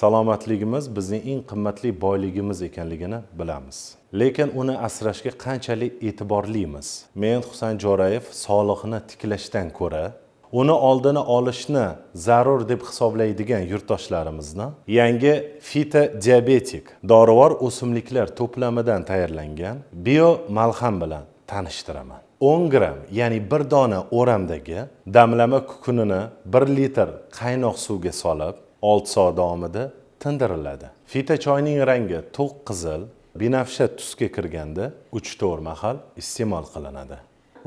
Salomatligimiz bizning eng qimmatli boyligimiz ekanligini bilamiz. Lekin uni asrashga qanchalik e'tiborlimiz? Men Husan Jo'rayev sog'liqni tiklashdan ko'ra, uni oldini olishni zarur deb hisoblaydigan yurtdoshlarimizni yangi fitodiabetik dorivor o'simliklar to'plamidan tayyorlangan biomalham bilan tanishtiraman. 10 gram, ya'ni bir dona o'ramdagi damlama kukunini 1 litr qaynoq suvga solib 6 soat davomida tindiriladi. Fita choyning rangi to'q qizil, binafsha tusga kirganda 3-4 mahal iste'mol qilinadi.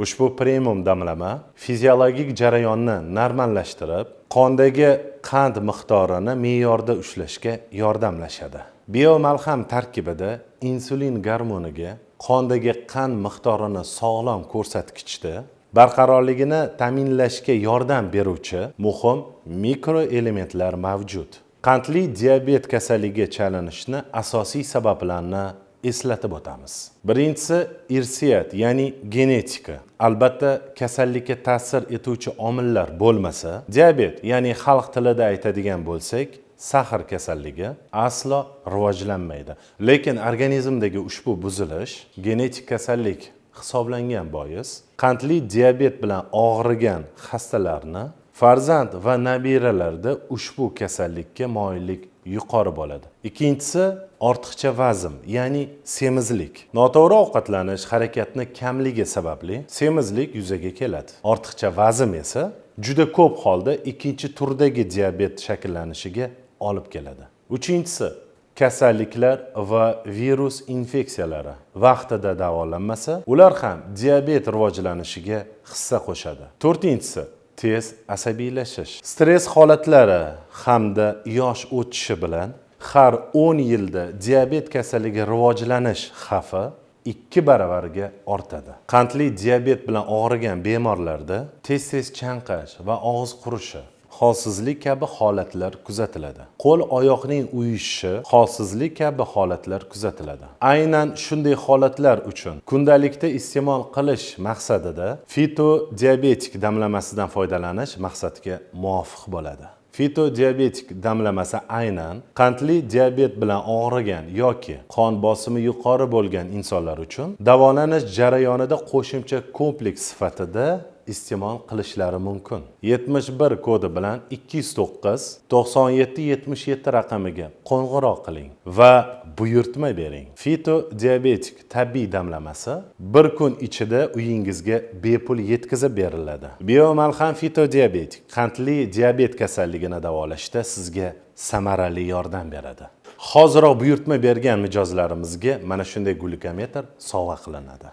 Ushbu premium damlama fiziologik jarayonni normallashtirib, qondagi qand miqdorini me'yorda ushlashga yordamlashadi. Biomalham tarkibida insulin gormoniga qondagi qand miqdorini sog'lom ko'rsatkichda barqarorligini ta'minlashga yordam beruvchi muhim mikroelementlar mavjud. Qandli diabet kasalligiga chalinishni asosiy sabablarini eslatib o'tamiz. Birinchisi irsiyat, ya'ni genetika. Albatta, kasallikka ta'sir etuvchi omillar bo'lmasa, diabet, ya'ni xalq tilida aytadigan bo'lsak, sahr kasalligi aslo rivojlanmaydi. Lekin organizmdagi ushbu buzilish genetik kasallik hisoblangan bois, qandli diabet bilan og'rigan xastalarni farzand va nabiralarda ushbu kasallikka moyillik yuqori bo'ladi. Ikkinchisi ortiqcha vazn, ya'ni semizlik. Noto'g'ri ovqatlanish harakatni kamligi sababli semizlik yuzaga keladi. Ortiqcha vazn esa juda ko'p holda ikkinchi turdagi diabet shakllanishiga olib keladi. Uchinchisi kasalliklar va virus infeksiyalari vaqtida davolanmasa, ular ham diabet rivojlanishiga hissa qo'shadi. To'rtinchisi tez asabiylashish. Stress holatlari hamda yosh o'tishi bilan har 10 yilda diabet kasalligi rivojlanish xavfi 2 baravarga ortadi. Qandli diabet bilan og'rigan bemorlarda tez chanqash va og'iz qurishi, holsizlik kabi holatlar kuzatiladi. Qo'l oyoqning uyushishi, holsizlik kabi holatlar kuzatiladi. Aynan shunday holatlar uchun kundalikda iste'mol qilish maqsadida fitodiabetik damlamasidan foydalanish maqsadga muvofiq bo'ladi. Fitodiabetik damlamasi aynan qandli diabet bilan og'rigan yoki qon bosimi yuqori bo'lgan insonlar uchun davolanish jarayonida qo'shimcha kompleks sifatida iste'mol qilishlari mumkin. 71 kodi bilan 209 97 77 raqamiga qo'ng'iroq qiling va buyurtma bering. Fitodiabetik tabiiy damlamasi 1 kun ichida uyingizga bepul yetkazib beriladi. Biomalham fitodiabetik qandli diabet kasalligini davolashda sizga samarali yordam beradi. Hoziroq buyurtma bergan mijozlarimizga mana shunday glyukometr sovg'a qilinadi.